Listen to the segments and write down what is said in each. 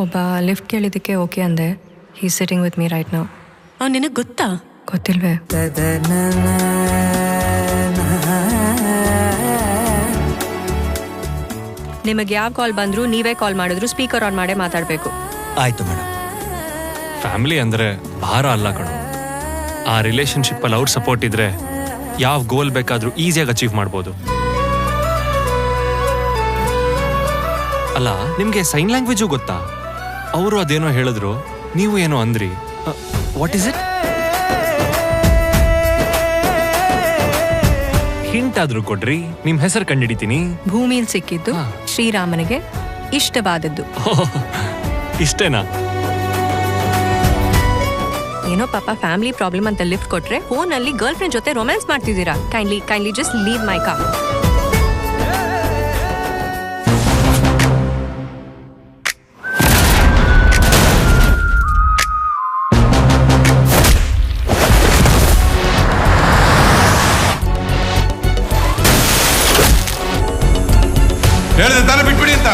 ಒಬ್ಬ ಲಿಫ್ಟ್ ಕೇಳಿದ್ದಕ್ಕೆ ಓಕೆ ಅಂದೆ. He sitting with me right now. ನಿನಗೆ ಗೊತ್ತಾ? ಗೊತ್ತಿಲ್ವೇ? ನಿಮಗೆ ಯಾವ ಕಾಲ್ ಬಂದ್ರು ನೀವೇ ಕಾಲ್ ಮಾಡಿದ್ರು ಸ್ಪೀಕರ್ ಆನ್ ಮಾಡೇ ಮಾತಾಡಬೇಕು. ಆಯ್ತು ಮೇಡಮ್. ಫ್ಯಾಮಿಲಿ ಅಂದ್ರೆ ಭಾರ ಅಲ್ಲ ಕಣೋ. ಆ ರಿಲೇಶನ್ಶಿಪ್ ಅಲ್ಲಿ ಅವ್ರ ಸಪೋರ್ಟ್ ಇದ್ರೆ ಯಾವ ಗೋಲ್ ಬೇಕಾದ್ರೂ ಈಸಿಯಾಗಿ ಅಚೀವ್ ಮಾಡ್ಬೋದು. ಅಲ್ಲ, ನಿಮ್ಗೆ ಸೈನ್ ಲ್ಯಾಂಗ್ವೇಜು ಗೊತ್ತಾ? ಅವರು ಅದೇನೋ ಹೇಳಿದ್ರು, ನೀವು ಏನೋ ಅಂದ್ರಿ. What is it? ಹಿಂಟ್ ಆದ್ರೂ ಕೊಡ್ರಿ, ನಿಮ್ ಹೆಸರು ಕಂಡಿಡಿತೀನಿ. ಭೂಮಿಲ್ ಸಿಕ್ಕಿದ್ದು ಶ್ರೀರಾಮನಿಗೆ ಇಷ್ಟವಾದದ್ದು. ಇಷ್ಟೇನಾ? ಏನೋ ಪಾಪ ಫ್ಯಾಮಿಲಿ ಪ್ರಾಬ್ಲಮ್ ಅಂತ ಲಿಫ್ಟ್ ಕೊಟ್ರೆ ಫೋನ್ ಅಲ್ಲಿ ಗರ್ಲ್ ಫ್ರೆಂಡ್ ಜೊತೆ ರೊಮ್ಯಾನ್ಸ್ ಮಾಡ್ತಿದ್ದೀರಾ. Kindly just leave my car. ಹೇಳಿದ್ರೆ ತಾನೇ ಬಿಟ್ಬಿಡಿ ಅಂತ.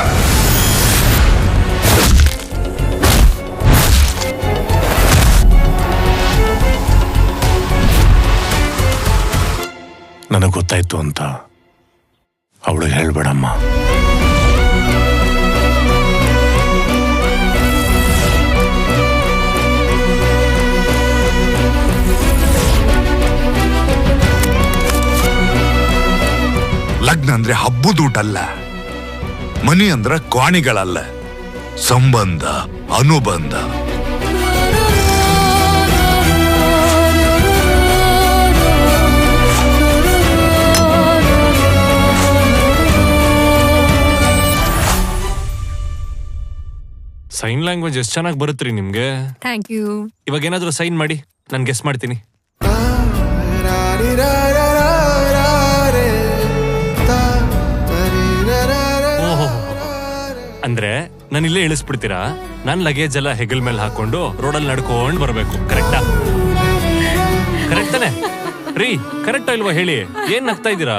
ನನಗೆ ಗೊತ್ತಾಯ್ತು ಅಂತ ಅವಳಿಗೆ ಹೇಳ್ಬೇಡಮ್ಮ. ಲಗ್ನ ಅಂದ್ರೆ ಹಬ್ಬದೂಟಲ್ಲ, ಮನಿ ಅಂದ್ರ ಕ್ವಾಣಿಗಳಲ್ಲ, ಸಂಬಂಧ ಅನುಬಂಧ. ಸೈನ್ ಲ್ಯಾಂಗ್ವೇಜ್ ಎಷ್ಟು ಚೆನ್ನಾಗಿ ಬರುತ್ತ್ರಿ ನಿಮ್ಗೆ. Thank you. ಇವಾಗ ಏನಾದ್ರೂ ಸೈನ್ ಮಾಡಿ, ನಾನು ಗೆಸ್ ಮಾಡ್ತೀನಿ. ಅಂದ್ರೆ ನಾನು ಇಲ್ಲೇ ಇಳಿಸ್ಬಿಡ್ತೀರಾ? ನನ್ ಲಗೇಜ್ ಎಲ್ಲ ಹೆಗಲ್ ಮೇಲೆ ಹಾಕೊಂಡು ರೋಡಲ್ಲಿ ನಡ್ಕೊಂಡು ಬರ್ಬೇಕು. ಕರೆಕ್ಟಾ? ಕರೆಕ್ಟ್ ತಾನೆ ರೀ? ಕರೆಕ್ಟಾ ಇಲ್ವಾ ಹೇಳಿ? ಏನ್ ನಗ್ತಾ ಇದ್ದೀರಾ?